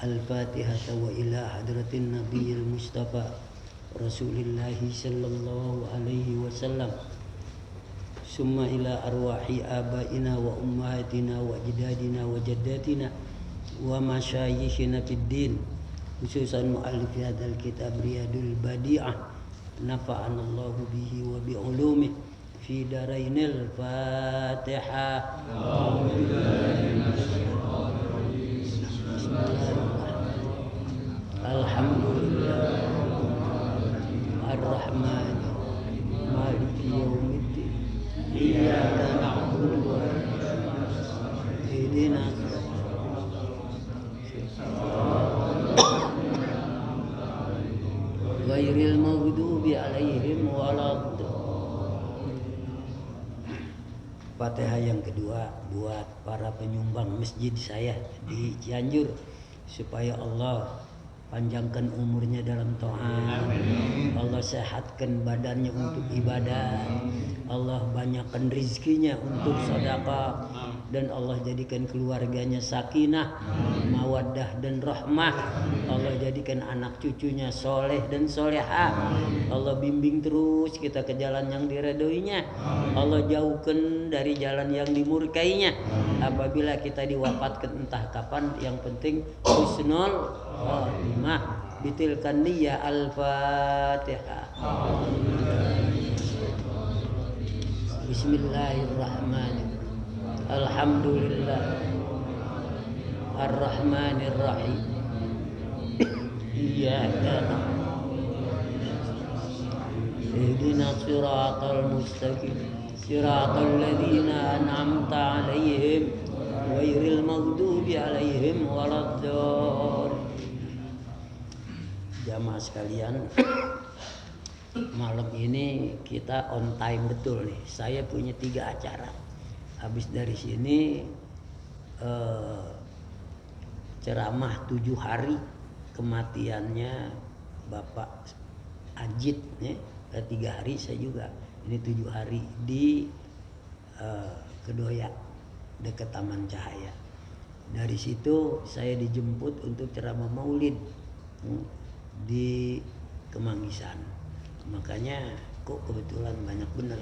Al-Fatihah wa ila hadratin Nabiyil Mustafa Rasulillahi sallallahu alaihi wasallam. Summa ila arwahi abaina wa ummahatina wa ajdadina wa jaddatina wa masyayikhina fid din, khususan muallif hadzal kitab Riyadul Badi'ah, nafa'anallahu bihi wa bi ulumi fi darainil Fatihah. Alhamdulillah Ar-Rahman Maliki yaumiddin iyyaka na'budu wa ihdinas ghairil maghdubi alaihim waladdallin. Fatihah yang kedua buat para penyumbang masjid saya di Cianjur, supaya Allah panjangkan umurnya dalam taat, Allah sehatkan badannya untuk ibadah, Allah banyakkan rizkinya untuk sedekah, dan Allah jadikan keluarganya sakinah, mawaddah dan rahmah. Allah jadikan anak cucunya soleh dan solehah. Allah bimbing terus kita ke jalan yang diridhoinya. Allah jauhkan dari jalan yang dimurkainya. Apabila kita diwafatkan entah kapan, yang penting husnul khatimah. Bitilkan niyya. Al-Fatihah. Bismillahirrahmanirrahim. Alhamdulillah Ar-Rahmanirrahim. Iyyaka ihdinas siratal mustaqim siratal ladzina an'amta 'alaihim ghairil maghdubi 'alaihim waladdallin. Jamaah sekalian, malam ini kita on time betul nih. Saya punya 3 acara. Habis dari sini ceramah 7 hari kematiannya Bapak Ajit ya. 3 hari saya juga. Ini 7 hari di Kedoya dekat Taman Cahaya. Dari situ saya dijemput untuk ceramah Maulid di Kemanggisan. Makanya kok kebetulan banyak bener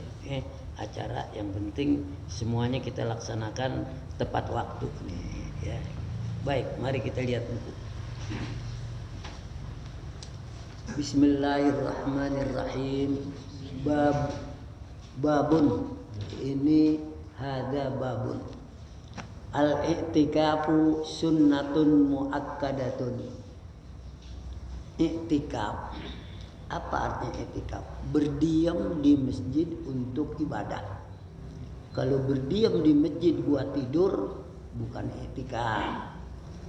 acara. Yang penting semuanya kita laksanakan tepat waktu nih ya. Baik, mari kita lihat buku. Bismillahirrahmanirrahim. Babun. Ini hada babun. Al-i'tikafu sunnatun muakkadatun. I'tikaf. Apa artinya i'tikaf? Berdiam di masjid untuk ibadah. Kalau berdiam di masjid buat tidur bukan i'tikaf.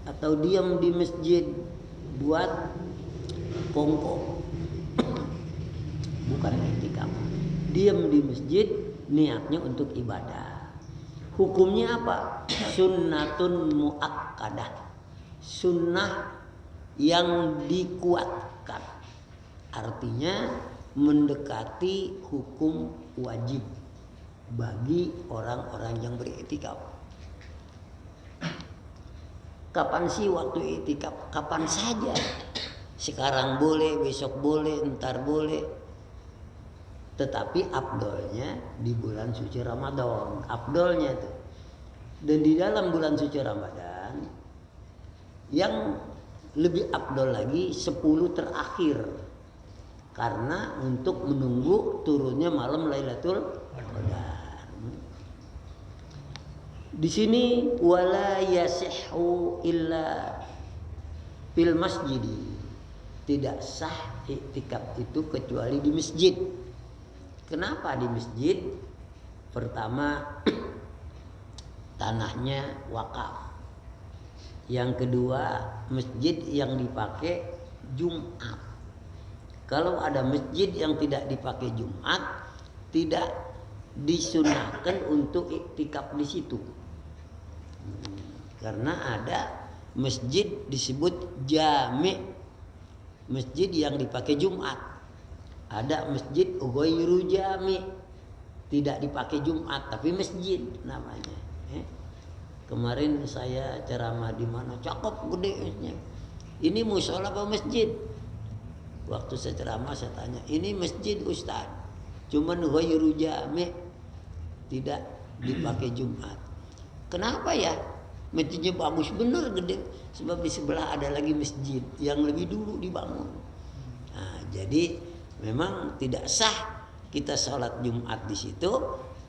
Atau diam di masjid buat kongko bukan i'tikaf. Diam di masjid niatnya untuk ibadah. Hukumnya apa? Sunnatun muakkadah. Sunnah yang dikuatkan. Artinya mendekati hukum wajib bagi orang-orang yang beriktikaf. Kapan sih waktu iktikaf? Kapan saja. Sekarang boleh, besok boleh, entar boleh. Tetapi afdolnya di bulan suci Ramadan. Afdolnya itu. Dan di dalam bulan suci Ramadan yang lebih afdol lagi 10 terakhir. Karena untuk menunggu turunnya malam Lailatul Qadar. Di sini wala yasihhu illa fil masjid. Tidak sah iktikaf itu kecuali di masjid. Kenapa di masjid? Pertama, tanahnya wakaf. Yang kedua, masjid yang dipakai Jumat. Kalau ada masjid yang tidak dipakai Jumat, tidak disunahkan untuk iktikaf di situ. Karena ada masjid disebut jami', masjid yang dipakai Jumat. Ada masjid ghairu jami', tidak dipakai Jumat tapi masjid namanya. Kemarin saya ceramah di mana, cakep gedenya. ini musola apa masjid? Waktu saya ceramah saya tanya, ini masjid Ustaz, cuman ghairu jami', tidak dipakai Jumat. Kenapa ya? Masjidnya bagus bener gede, sebab di sebelah ada lagi masjid yang lebih dulu dibangun. Nah, jadi memang tidak sah kita sholat Jumat di situ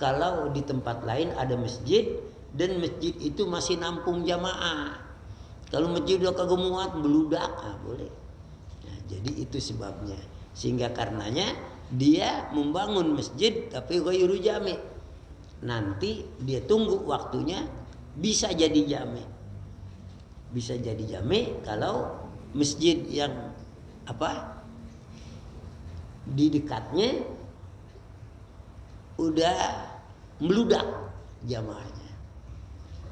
kalau di tempat lain ada masjid dan masjid itu masih nampung jamaah. Kalau masjid udah kagak muat beludak, boleh. Nah, jadi itu sebabnya. Sehingga karenanya dia membangun masjid tapi ghairu jami'. Nanti dia tunggu waktunya, bisa jadi jami'. Bisa jadi jami' kalau masjid yang di dekatnya udah meludak jamaahnya.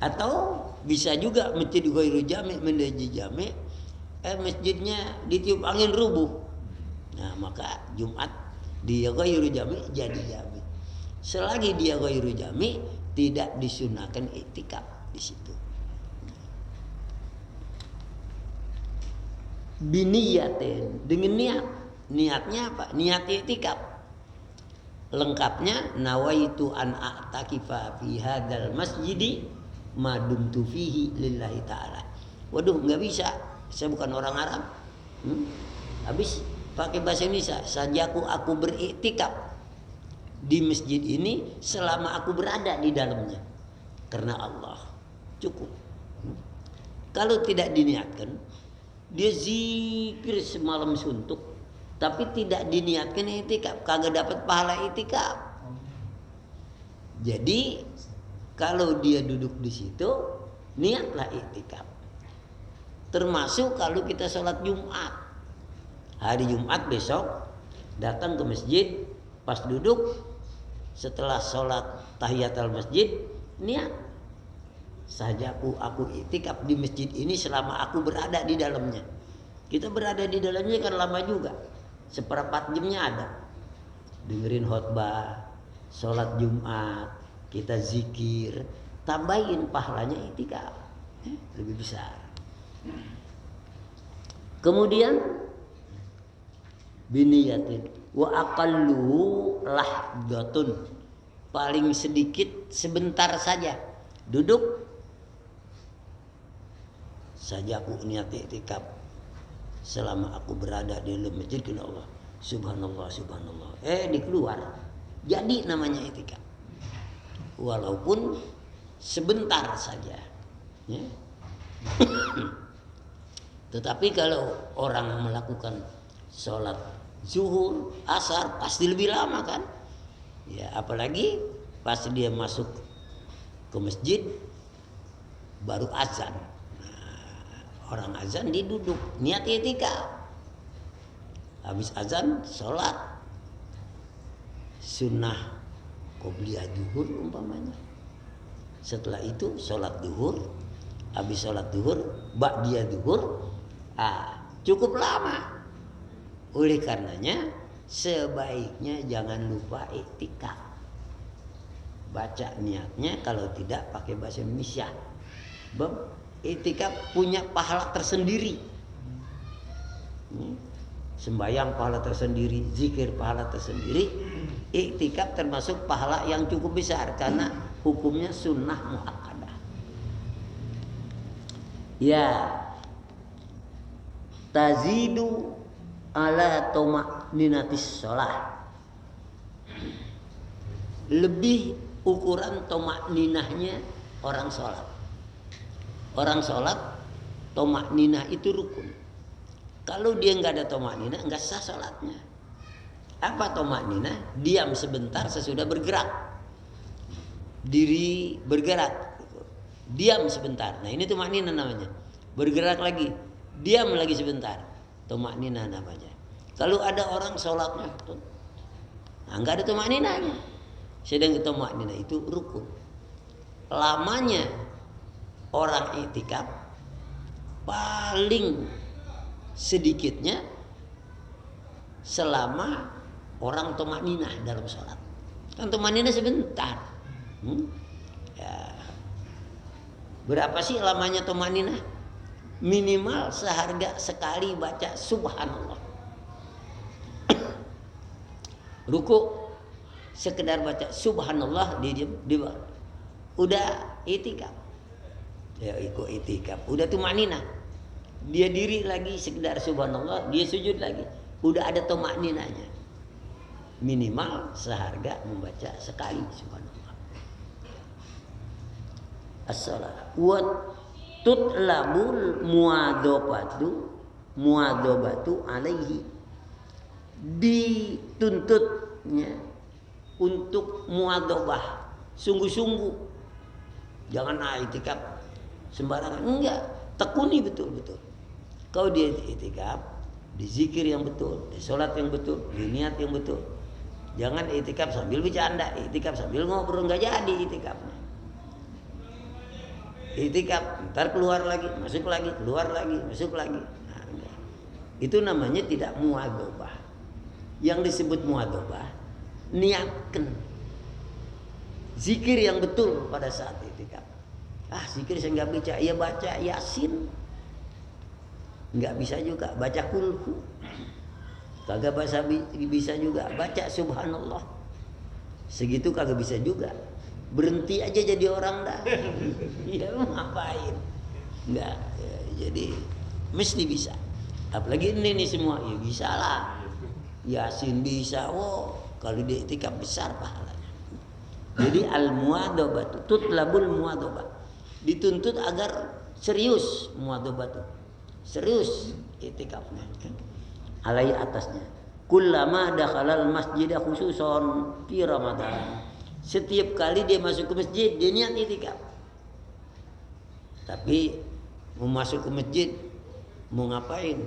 Atau bisa juga masjid ghairu jami' menjadi jami', masjidnya ditiup angin rubuh. Nah, maka Jumat dia ghairu jami' jadi jami'. Selagi dia ghairu jami' tidak disunahkan iktikaf di situ. Biniyatin, dengan niat. Niatnya apa? Niat iktikaf. Lengkapnya nawaitu an a'takifa fi hadzal masjidi ma dumtu fihi lillahi ta'ala. Waduh, nggak bisa. Saya bukan orang Arab. Habis pakai bahasa Indonesia. Sajaku aku beriktikaf di masjid ini selama aku berada di dalamnya. Karena Allah. Cukup. Kalau tidak diniatkan, dia zikir semalam suntuk, tapi tidak diniatkan iktikaf, kagak dapat pahala iktikaf. Jadi kalau dia duduk di situ, niatlah iktikaf. Termasuk kalau kita sholat Jumat, hari Jumat besok datang ke masjid, pas duduk setelah sholat tahiyatul masjid, niat sajaku aku iktikaf di masjid ini selama aku berada di dalamnya. Kita berada di dalamnya kan lama juga, 1/4 jamnya ada. Dengerin khotbah, sholat Jumat, kita zikir, tambahin pahalanya iktikaf, lebih besar. Kemudian biniyatin wa aqallu lahdatun, paling sedikit sebentar saja duduk saja aku niat iktikaf selama aku berada di dalam masjid karena Allah. Subhanallah, subhanallah. Dikeluar. Jadi namanya iktikaf. Walaupun sebentar saja. Ya. Tetapi kalau orang melakukan sholat zuhur, asar, pasti lebih lama kan? Ya, apalagi pas dia masuk ke masjid baru azan. Orang azan dia duduk, niat iktikaf. Habis azan sholat sunnah qobliyah duhur umpamanya. Setelah itu sholat duhur, habis sholat duhur ba'diyah duhur, cukup lama. Oleh karenanya sebaiknya jangan lupa iktikaf. Baca niatnya, kalau tidak pakai bahasa Indonesia. Iktikaf punya pahala tersendiri. Sembahyang pahala tersendiri, zikir pahala tersendiri. Iktikaf termasuk pahala yang cukup besar karena hukumnya sunnah muakkadah. Ya, tazidu ala toma'ninatis sholah. Lebih ukuran toma'ninahnya orang sholat. Orang sholat, toma'ninah itu rukun. Kalau dia nggak ada toma'ninah, nggak sah sholatnya. Apa toma'ninah? Diam sebentar sesudah bergerak. Diri bergerak. Diam sebentar. Nah, ini toma'ninah namanya. Bergerak lagi. Diam lagi sebentar. Toma'ninah namanya. Kalau ada orang sholatnya, nggak ada toma'ninahnya. Sedang toma'ninah itu rukun. Lamanya orang iktikaf paling sedikitnya selama orang toma'ninah dalam sholat. Kan toma'ninah sebentar. Ya. Berapa sih lamanya toma'ninah? minimal seharga sekali baca subhanallah. Ruku sekedar baca subhanallah di udah itikaf. Ya ikut itikaf. Udah tumanina. Dia diri lagi sekedar subhanallah, dia sujud lagi. Udah ada tumaninanya. Minimal seharga membaca sekali subhanallah. As-salat wa tutlabul muadzabatu alaihi, dituntutnya untuk muadzabah, sungguh-sungguh. Jangan itikaf sembarangan, enggak, tekuni betul-betul. Kau dia itikaf, di zikir yang betul, di sholat yang betul, di niat yang betul. Jangan itikaf sambil bercanda, itikaf sambil ngobrol, enggak jadi itikafnya. Itikaf, ntar keluar lagi, masuk lagi, keluar lagi, masuk lagi. Nah, itu namanya tidak muadzabah. Yang disebut muadzabah, niatkan zikir yang betul pada saat itikaf. Zikir saya nggak baca, ya baca Yasin. Nggak bisa juga baca kulhu. Kagak bisa juga baca subhanallah. Segitu kagak bisa juga. Berhenti aja jadi orang dah. Ya ngapain? Enggak, ya, jadi mesti bisa. Apalagi ini nih semua, ya bisa lah. Yasin bisa, kalau di itikaf besar pahalanya. Jadi al-muadzabah, tutlabul muadzabah. Dituntut agar serius muadzabah. Serius itikafnya. Alai atasnya. Kullama dakhalal masjid khususon fi Ramadan. Setiap kali dia masuk ke masjid, dia niat itikaf. Tapi mau masuk ke masjid, mau ngapain?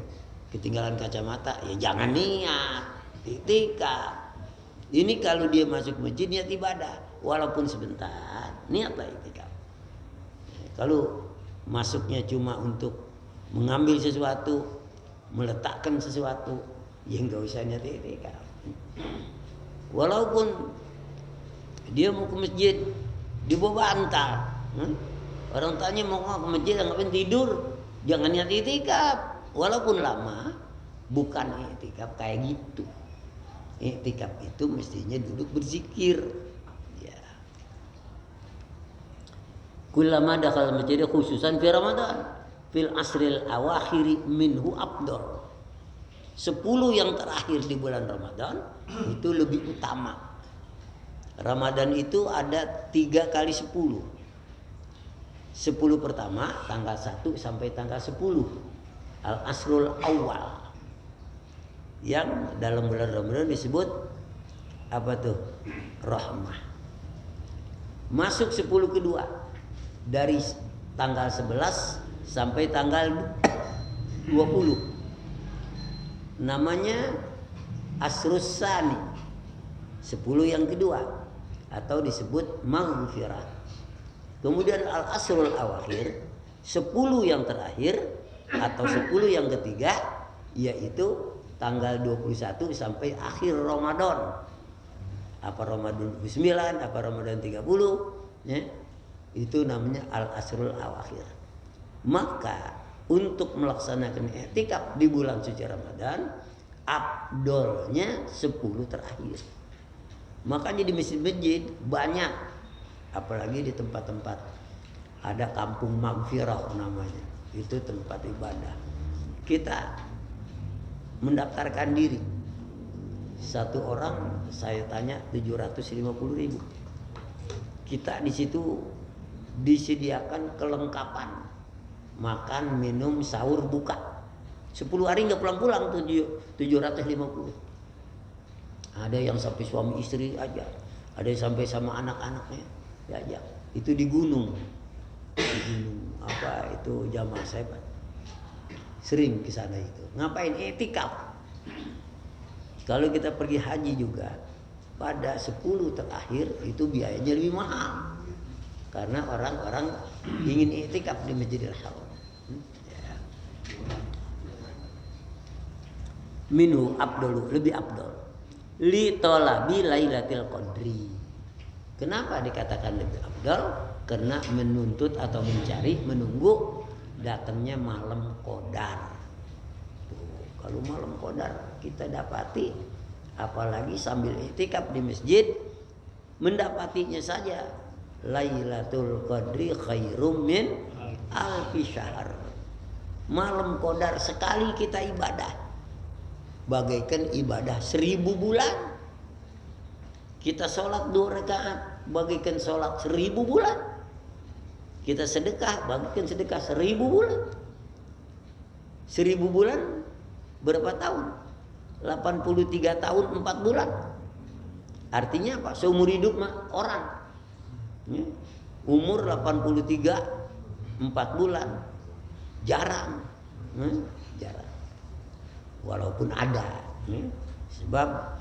Ketinggalan kacamata, ya jangan niat itikaf. Ini kalau dia masuk ke masjid niat ibadah, walaupun sebentar, niatlah itikaf. Kalau masuknya cuma untuk mengambil sesuatu, meletakkan sesuatu, ya nggak usah niat itikaf. Walaupun dia mau ke masjid, dia bawa bantal. Orang tanya mau ke masjid, ngapain tidur? Jangan niat itikaf. Walaupun lama, bukan itikaf kayak gitu. Itikaf itu mestinya duduk berzikir. Ya. Kullama dakhala masjid khususan fi Ramadan, fil asril awakhiri minhu afdal. 10 yang terakhir di bulan Ramadan itu lebih utama. Ramadan itu ada 3 kali 10. 10 pertama tanggal 1 sampai tanggal 10. Al-Asrul Awal. Yang dalam bulan Ramadan disebut apa tuh? Rahmah. Masuk 10 kedua dari tanggal 11 sampai tanggal 20. Namanya Asrus Sani. 10 yang kedua. Atau disebut maghfirah. Kemudian al-asrul awakhir, 10 yang terakhir atau 10 yang ketiga, yaitu tanggal 21 sampai akhir Ramadan. Apa Ramadan 29, apa Ramadan 30, ya. Itu namanya al-asrul awakhir. Maka untuk melaksanakan i'tikaf di bulan suci Ramadan, afdolnya 10 terakhir. Makanya di masjid-masjid banyak, apalagi di tempat-tempat ada kampung maghfirah namanya, itu tempat ibadah. Kita mendaftarkan diri, satu orang saya tanya 750.000. Kita di situ disediakan kelengkapan makan, minum, sahur, buka. 10 hari nggak pulang-pulang tuh 750. Ada yang sampai suami istri aja, ada yang sampai sama anak-anaknya diajak. Itu di gunung, apa itu jamaah saya sering ke sana itu. Ngapain? I'tikaf. Kalau kita pergi haji juga, pada 10 terakhir itu biayanya lebih mahal, karena orang-orang ingin i'tikaf di Masjidil Haram. Ya. Minhu abdulu, lebih abdul. Li tolabi lailatul qadri. Kenapa dikatakan lebih afdal? Karena menuntut atau mencari, menunggu datangnya malam Qadar. Tuh, kalau malam Qadar kita dapati, apalagi sambil iktikaf di masjid, mendapatinya saja Lailatul Qadri khairum min alfi syahr. Malam Qadar sekali kita ibadah bagaikan ibadah 1000 bulan. Kita sholat 2 rakaat bagaikan sholat 1000 bulan. Kita sedekah bagaikan sedekah 1000 bulan. 1000 bulan berapa tahun? 83 tahun 4 bulan. Artinya apa? Seumur hidup mah orang. Umur 83 4 bulan. Jarang. Jarang. Walaupun ada. Sebab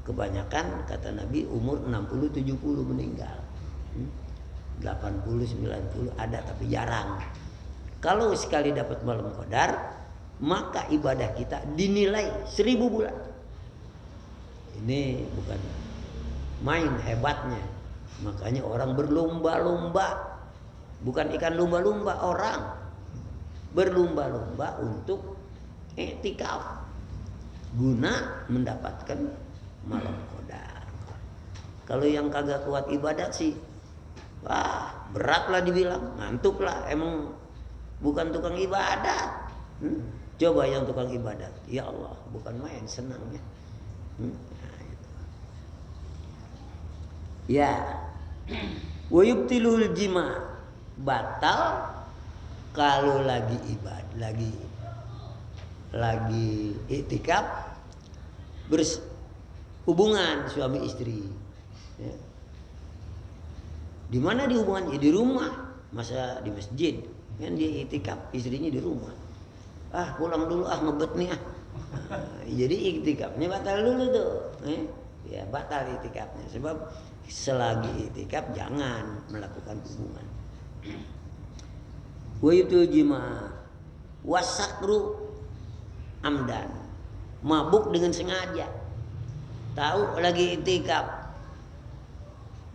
kebanyakan kata Nabi umur 60-70 meninggal. 80-90 ada tapi jarang. Kalau sekali dapat malam Qadar, maka ibadah kita dinilai 1000 bulan. Ini bukan main hebatnya. Makanya orang berlomba-lomba. Bukan ikan lumba-lumba, orang berlomba-lomba untuk iktikaf guna mendapatkan malam Qadar. Kalau yang kagak kuat ibadat sih, wah berat lah dibilang, ngantuk lah, emang bukan tukang ibadat. Coba yang tukang ibadat, ya Allah, bukan main senangnya. Nah, itu. Ya, wa yubtilul jima, batal kalau lagi ibadah, lagi iktikaf berhubungan suami istri. Ya. Di mana di hubungannya? Di rumah, masa di masjid? Kan dia iktikaf, istrinya di rumah. Pulang dulu ngebet nih . Jadi iktikafnya batal dulu tuh. Ya batal iktikafnya. Sebab selagi iktikaf jangan melakukan hubungan. Wa yutul jima wasakru amdan, mabuk dengan sengaja. Tahu lagi iktikaf,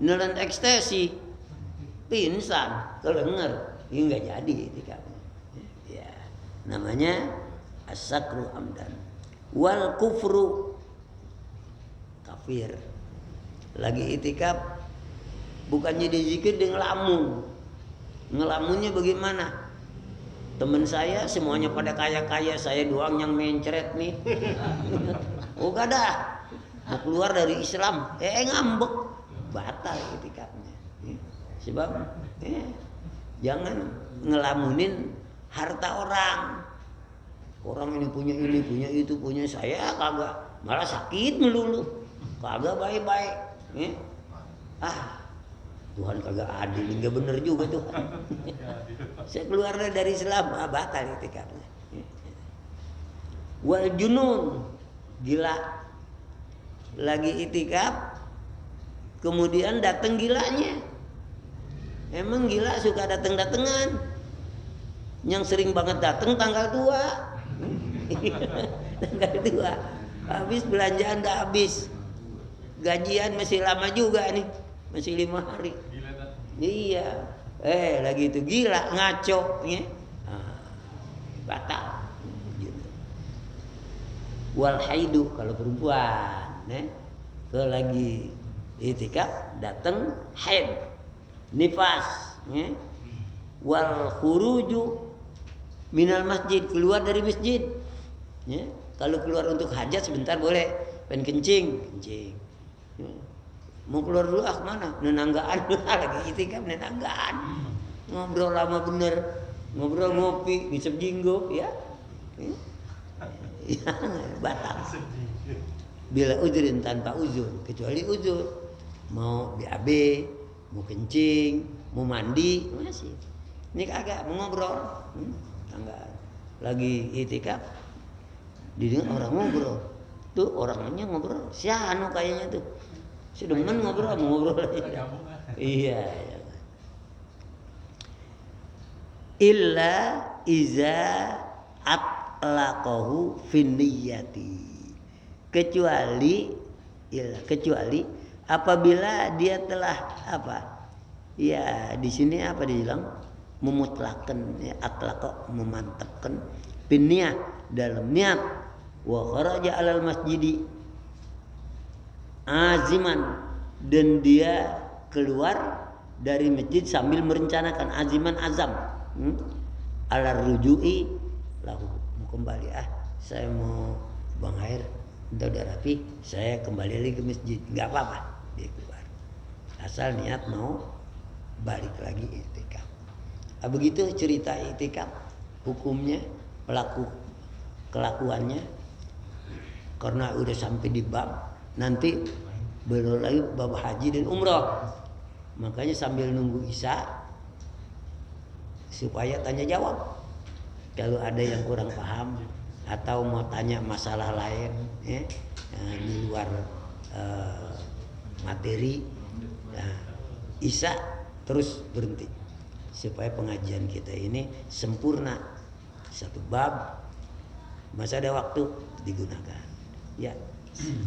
nelen ekstasi, pingsan, kelenger, ini nggak jadi iktikafnya. Ya, namanya asakru amdan. Wal kufru, kafir. Lagi iktikaf, bukannya dizikir dia ngelamun. Ngelamunnya bagaimana? Temen saya semuanya pada kaya-kaya, saya doang yang mencret nih. Oh gak ada, mau keluar dari Islam, ngambek, batal iktikafnya. Sebab jangan ngelamunin harta orang. Orang ini punya itu, punya saya kagak, malah sakit melulu, kagak baik-baik. Tuhan kagak adil, nggak bener juga Tuhan. Saya keluar dari Islam, batal iktikafnya. Wal junun, gila, lagi iktikaf, kemudian datang gilanya. Emang gila suka datang-datangan. Yang sering banget datang tanggal tua. Tanggal tua, habis belanjaan nggak habis, gajian masih lama juga nih. Masih 5 hari. Gila, iya. Lagi itu gila, ngaco, ya. Batal. Gitu. Wal haidu kalau perempuan, kalau lagi iktikaf datang haid, nifas, ya. Wal khuruju minal masjid, keluar dari masjid. Ya. Kalau keluar untuk hajat sebentar boleh, pengen kencing. Ya. Mau keluar dulu kemana? Nenanggaan. Lagi iktikaf nenanggaan. Ngobrol lama bener. Ngobrol ngopi, ngisep jinggo, ya. Ya, batal. Bila uzurin tanpa uzur, kecuali uzur. Mau BAB, mau kencing, mau mandi, masih. Ini kagak mau ngobrol. Enggak. Lagi iktikaf didengar orang ngobrol. Tuh orangnya ngobrol. Sianu kayaknya tuh. Si demen ngobrol aja. Iya. Illa iza atlaqahu fin niyyati. Kecuali apabila dia telah apa? Ya, di sini apa dibilang? memutlakan ya, atlaqo memantapkan niat dalam niat wa kharaja alal masjidi aziman dan dia keluar dari masjid sambil merencanakan aziman azam ala rujui lahu mau kembali saya mau buang air udah rapi saya kembali lagi ke masjid nggak apa-apa dia keluar asal niat mau balik lagi i'tikaf. Begitu cerita i'tikaf hukumnya kelakuannya karena udah sampai di bab nanti belum lagi bab haji dan umrah makanya sambil nunggu isya supaya tanya jawab kalau ada yang kurang paham atau mau tanya masalah lain di luar materi isya terus berhenti supaya pengajian kita ini sempurna satu bab masa ada waktu digunakan ya.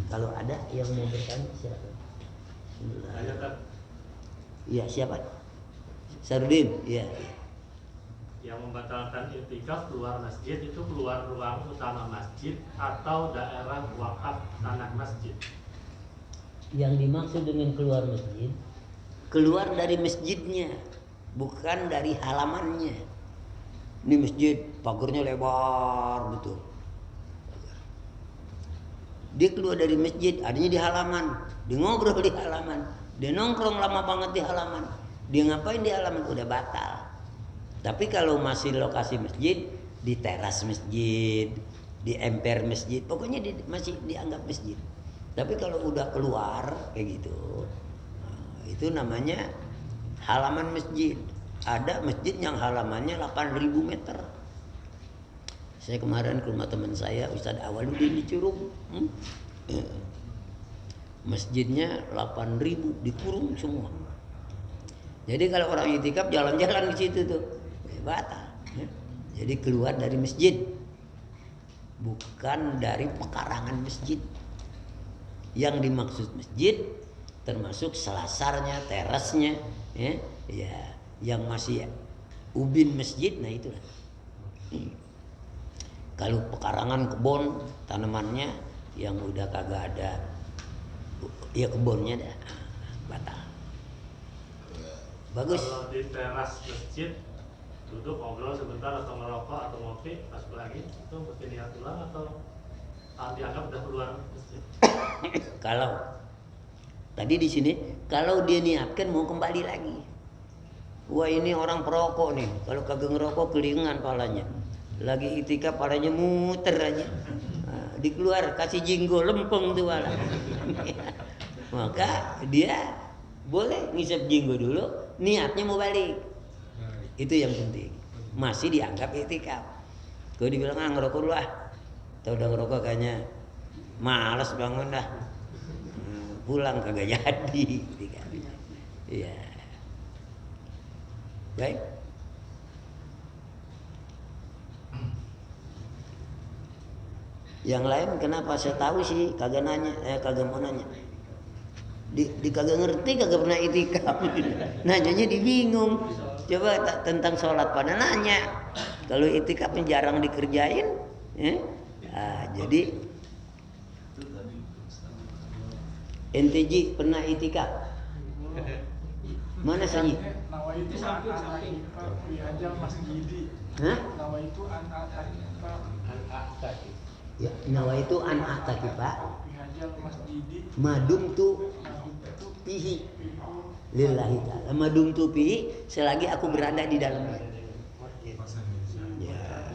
Kalau ada yang mau bertanya silakan. Iya siapa? Sarudin. Iya. Yang membatalkan i'tikaf keluar masjid itu keluar ruang utama masjid atau daerah wakaf tanah masjid. Yang dimaksud dengan keluar masjid, keluar dari masjidnya, bukan dari halamannya. Ini masjid pagarnya lebar betul. Dia keluar dari masjid, adanya di halaman, dia ngobrol di halaman, dia nongkrong lama banget di halaman, dia ngapain di halaman udah batal. Tapi kalau masih lokasi masjid, di teras masjid, di emper masjid, pokoknya masih dianggap masjid. Tapi kalau udah keluar kayak gitu, itu namanya halaman masjid. Ada masjid yang halamannya 8.000 meter. Saya kemarin ke rumah teman saya, Ustadz Awaludin di Curug. Masjidnya 8.000 dikurung semua. Jadi kalau orang i'tikaf jalan-jalan di situ tuh, batal. Jadi keluar dari masjid, bukan dari pekarangan masjid. Yang dimaksud masjid termasuk selasarnya, terasnya, ya, yang masih ubin masjid, nah itulah. Kalau pekarangan kebun tanamannya yang udah kagak ada ya kebunnya dah batal. Bagus. Kalau di teras masjid duduk ngobrol sebentar atau ngerokok atau ngopi pas lagi itu mesti niat ulang atau dianggap udah keluar masjid. Kalau tadi di sini kalau dia niatkan mau kembali lagi. Wah ini orang perokok nih, kalau kagak ngerokok kelingan palanya. Lagi i'tikaf palanya muter aja. Nah, dikeluar kasih jinggo lempeng tuh pala. Maka dia boleh ngisap jinggo dulu, niatnya mau balik. Itu yang penting. Masih dianggap i'tikaf. Kalau dibilang ngerokok dulu atau udah ngerokok kayaknya malas bangun dah. Pulang kagak jadi. Iya. Baik. Yang lain kenapa saya tahu sih kagak nanya, kagak mau nanya. Di kagak ngerti, kagak pernah i'tikaf. Nanyanya dibingung. Coba tentang sholat pada nanya. Kalau i'tikafnya jarang dikerjain, jadi NTJ pernah i'tikaf? Mana Sanyi? Nawaitu an-atakifah fi hajal masjidi. Nawaitu an-atakifah Ya, nawaitu an-atakifah fi hajal masjidi. Madumtu fihi lillahi ta'ala. Madumtu fihi selagi aku berada di dalamnya. Ya.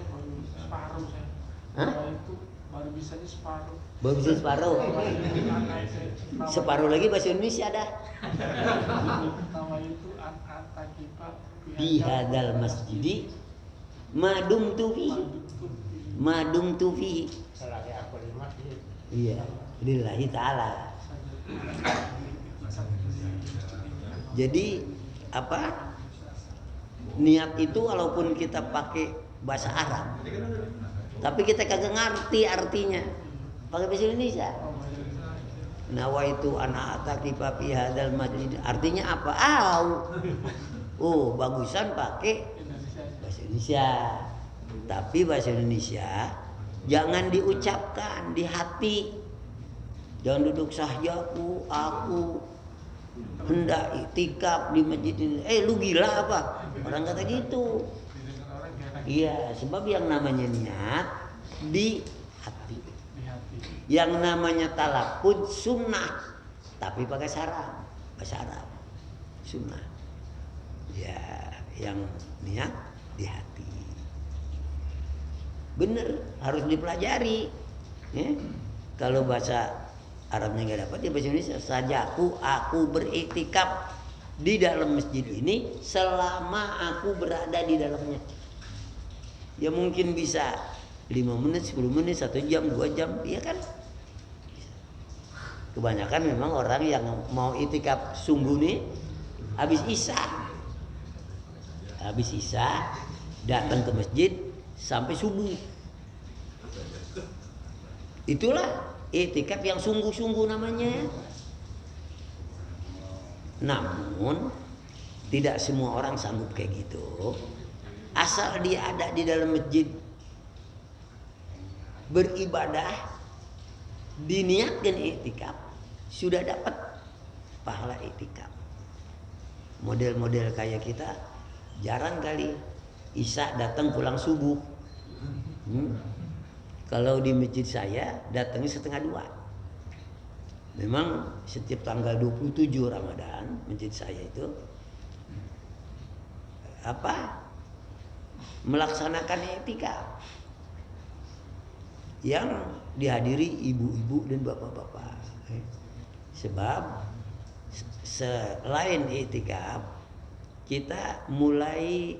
Separuh saya. Nawaitu baru bisanya separuh. Baru bisa separuh. Separuh lagi bahasa Indonesia dah. Nawaitu an-atakifah Fi hadzal masjidi madumtu fihi. Madumtu fihi. Selagi aku di masjid. Iya, lillahi ta'ala. Jadi apa? Niat itu walaupun kita pakai bahasa Arab, tapi kita kagak ngerti artinya. Pakai bahasa Indonesia. Nawaitu ana atakifa fi hadzal masjid. Artinya apa? Oh, bagusan pakai bahasa Indonesia. Tapi bahasa Indonesia jangan diucapkan di hati. Jangan duduk sahjaku, aku hendak iktikaf di masjid ini. Lu gila apa? Orang kata gitu. Iya, sebab yang namanya niat di hati. Yang namanya talafud sunnah, tapi pakai syarat, bahasa Arab. Sunnah. Ya, yang niat di hati. Bener, harus dipelajari. Ya. Kalau bahasa Arabnya nggak dapat, ya bahasa Indonesia saja. Aku beriktikaf di dalam masjid ini selama aku berada di dalamnya. Ya mungkin bisa 5 menit, 10 menit, 1 jam, 2 jam, ya kan? Kebanyakan memang orang yang mau iktikaf sungguh nih habis Isya datang ke masjid sampai subuh. Itulah iktikaf yang sungguh-sungguh namanya. Namun tidak semua orang sanggup kayak gitu. Asal dia ada di dalam masjid beribadah, diniatkan iktikaf, sudah dapat pahala iktikaf. Model-model kayak kita jarang kali Isya datang pulang subuh. Kalau di masjid saya datangnya 1:30. Memang setiap tanggal 27 Ramadan masjid saya itu melaksanakan iktikaf yang dihadiri ibu-ibu dan bapak-bapak. Sebab selain iktikaf kita mulai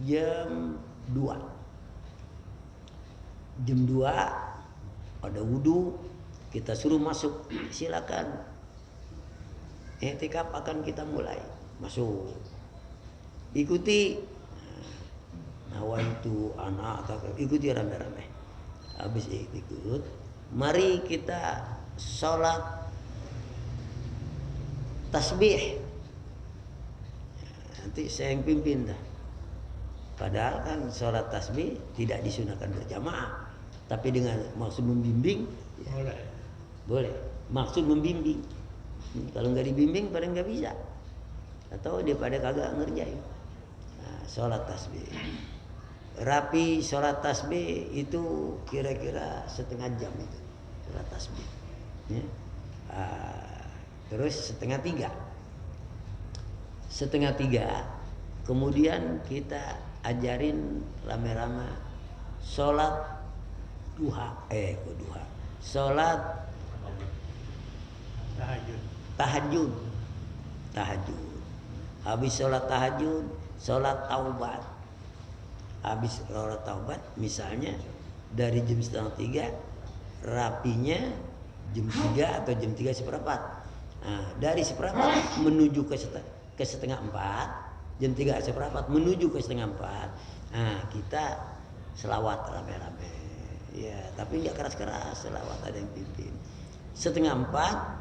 jam 2. Jam 2 ada wudhu, kita suruh masuk, silakan. Iktikaf akan kita mulai. Masuk. Ikuti. Nawaitu anak atau ikuti rame-rame. Habis ikut, mari kita sholat tasbih. Nanti saya yang pimpin dah. Padahal kan sholat tasbih tidak disunahkan berjamaah. Tapi dengan maksud membimbing, boleh. Maksud membimbing. Kalau nggak dibimbing, pada nggak bisa. Atau dia pada kagak ngerjain. Nah, sholat tasbih. Rapi sholat tasbih itu kira-kira 1/2 jam itu. Sholat tasbih. Ya. Terus 2:30. 2:30. Kemudian kita ajarin rame-rame sholat duha, sholat tahajud. Habis sholat tahajud, sholat taubat. Habis sholat taubat, misalnya dari jam 2:30, rapinya jam 3 atau jam 3:15. Nah, dari 1:15 menuju ke 3:30, jam 3:15 menuju ke 3:30. Nah, kita selawat rame-rame. Ya, tapi nggak keras-keras, selawat ada yang pimpin. 3:30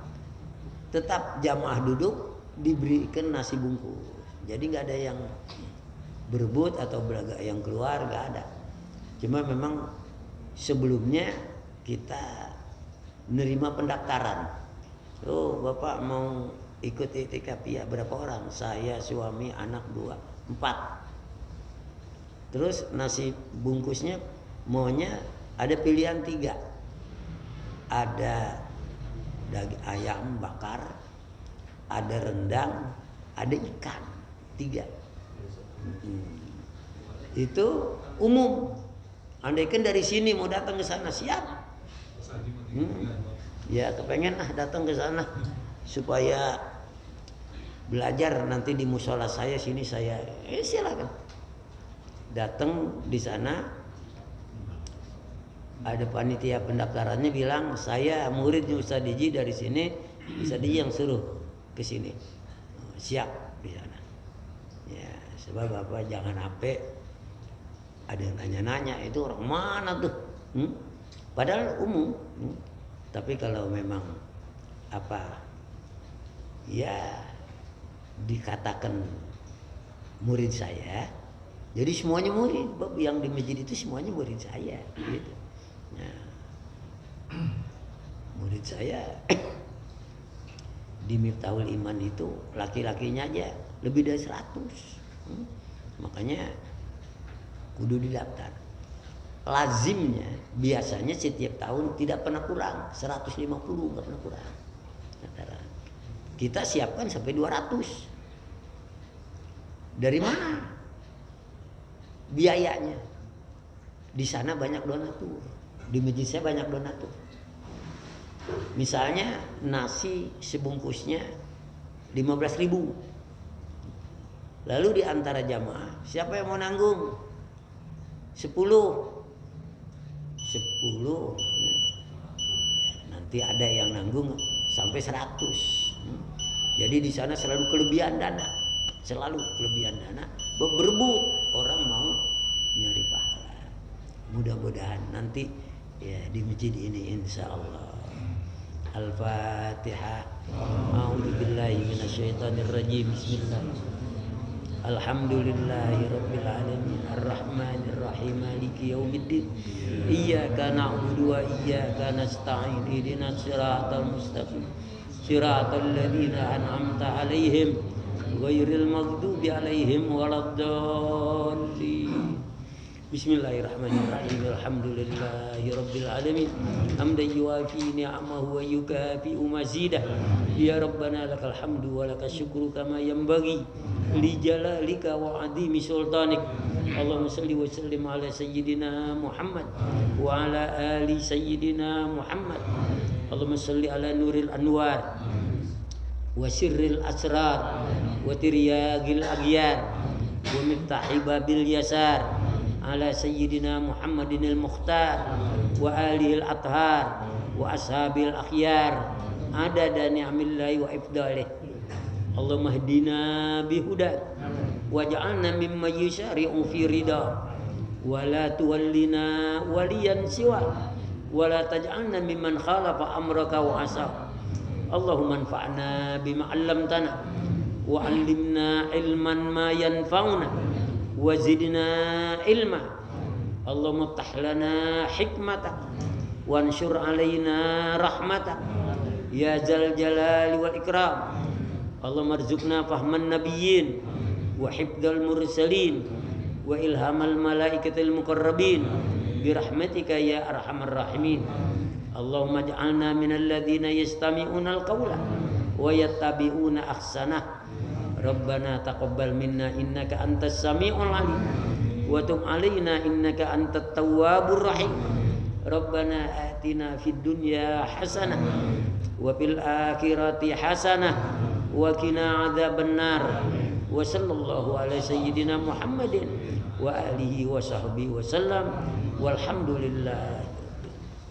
tetap jamaah duduk, diberikan nasi bungkus. Jadi nggak ada yang berebut atau belagak yang keluar, nggak ada. Cuma memang sebelumnya kita menerima pendaftaran. Oh, Bapak mau ikut iktikaf? Ya, berapa orang? Saya, suami, anak 2, 4. Terus nasi bungkusnya maunya ada pilihan 3. Ada daging ayam bakar, ada rendang, ada ikan. 3. Itu umum. Andaikan dari sini mau datang ke sana, siap. Ya, kepengen datang ke sana supaya belajar nanti di musola saya sini saya. Silakan. Datang di sana, ada panitia pendaftarannya bilang, saya muridnya Ustaz Diji dari sini, Ustaz Diji yang suruh ke sini. Siap di sana. Ya, sebab Bapak jangan sampai ada yang nanya-nanya itu orang mana tuh. Padahal umum. Tapi kalau memang ya dikatakan murid saya, Jadi semuanya murid, yang di masjid itu semuanya murid saya gitu. Nah, murid saya di Miftahul Iman itu laki-lakinya aja lebih dari 100. Makanya kudu didaftar. Lazimnya biasanya setiap tahun tidak pernah kurang, 150 nggak pernah kurang. Kita siapkan sampai 200. Dari mana biayanya? Di sana banyak donatur, di masjid saya banyak donatur. Misalnya nasi sebungkusnya 15.000. Lalu di antara jamaah siapa yang mau nanggung? 10. Nanti ada yang nanggung sampai 100. Jadi di sana selalu kelebihan dana. Berebut orang mau nyari pahala. Mudah-mudahan nanti ya di masjid ini insyaallah. Al-Fatihah. A'udzubillahi minasyaitonirrajim. Bismillah. Alhamdulillahirabbil alamin arrahmanir rahim maliki yaumiddin. Iyyaka na'budu wa iyyaka nasta'in. Ihdinas siratal mustaqim. Siratal ladzina an'amta 'alaihim ghairil maghdubi 'alaihim waladdallin. Bismillahirrahmanirrahim. Alhamdulillahirabbil alamin. Hamdan yuwafi ni'amahu wa yukafi'u mazidah. Ya Rabbana lakal hamdu wa lakas syukru kama yanbaghi li jalalika wa 'azimi sultanik. Allahumma shalli wa sallim ala sayyidina Muhammad wa ala ali sayyidina Muhammad. Allahumma shalli ala nuril anwar wa sirril asrar wa tiryagil aghyar wa miftahi babil yasar ala sayyidina Muhammadin al-Mukhtar wa alihil athhar wa ashabil akhyar adada ni'amillahi wa ifdalih. Allahumma hdina bihudak waj'alna mimman yusari'u fi ridha wa la tuwallina waliyan siwa wa la taj'alna mimman khalafa amraka wa asa. Allahumma anfa'na bima 'allamtana wa 'allimna ilman ma yanfa'una wa zidna ilma. Allahumma iftah lana hikmata wanshur 'alaina rahmata ya zal jalali wal ikram. Allahumma arzuqna fahman nabiyyin wa hifdzal mursalin wa ilhamal malaikatil muqarrabin birahmatika ya arhamar rahimin. Allahumma ij'alna minal ladzina yastami'una al-qawla wa yattabi'una ahsanah. Rabbana taqabbal minna innaka antas sami'ul 'alim wa tub 'alaina innaka antat tawwabur rahim. Rabbana atina fid dunya hasanah wa fil akhirati hasanah wa qina adzabannar. Wa sallallahu ala sayyidina Muhammadin wa alihi wa sahbihi wa sallam walhamdulillah.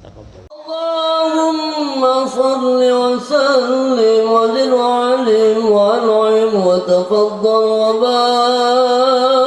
Taqabbal. Allahumma salli wa sallim wa zid wa alim wa an'im wa tafaddal wa barik.